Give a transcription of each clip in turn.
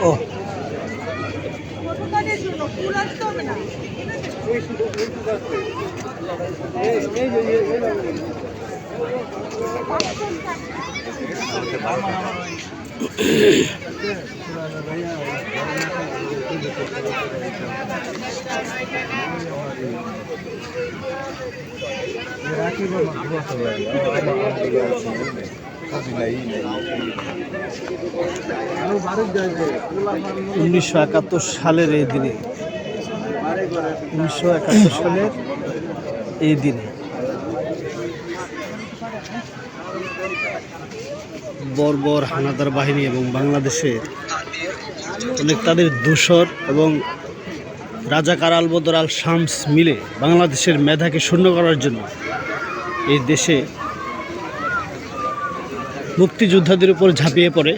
ও সালের এই দিনে 1971 সালের এই দিনে বর্বর হানাদার বাহিনী এবং বাংলাদেশের অনেক তাদের দোসর এবং রাজাকার আলবদর আল শামস মিলে বাংলাদেশের মেধাকে শূন্য করার জন্য এই দেশে মুক্তিযোদ্ধাদের উপর ঝাঁপিয়ে পড়ে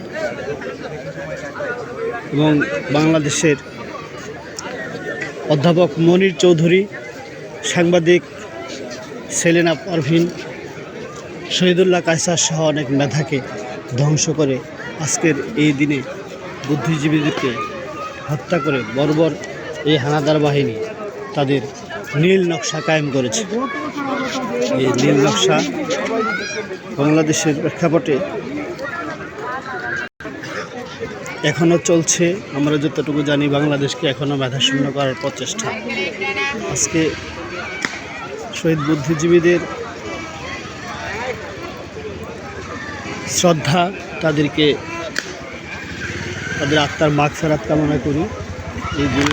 এবং বাংলাদেশের অধ্যাপক মনির চৌধুরী, সাংবাদিক সেলিনা পারভিন, শহীদুল্লাহ কায়সার সহ অনেক মেধাকে ধ্বংস করে আজকের এই দিনে বুদ্ধিজীবীদেরকে হত্যা করে বর্বর এই হানাদার বাহিনী তাদের নীল নকশা কায়েম করেছে। এই নীল নকশা বাংলাদেশের প্রেক্ষাপটে এখনও চলছে। আমরা যতটুকু জানি বাংলাদেশকে এখনও মেধাশূন্য করার প্রচেষ্টা। আজকে শহীদ বুদ্ধিজীবীদের শ্রদ্ধা, তাদেরকে তাদের আত্মার মাগফিরাত কামনা করি। এই যে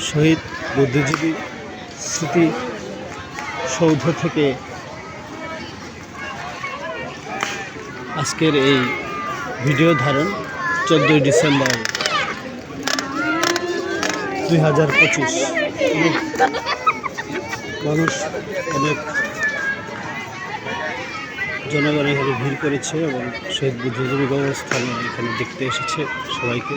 শহীদ বুদ্ধিজীবী স্মৃতি সৌধ থেকে আজকের এই ভিডিও ধারণ 14 ডিসেম্বর 2025। মানুষ অনেক জনগণ এখানে ভিড় করেছে এবং শহীদ বুদ্ধিজীবী কবরস্থান এখানে দেখতে এসেছে সবাইকে।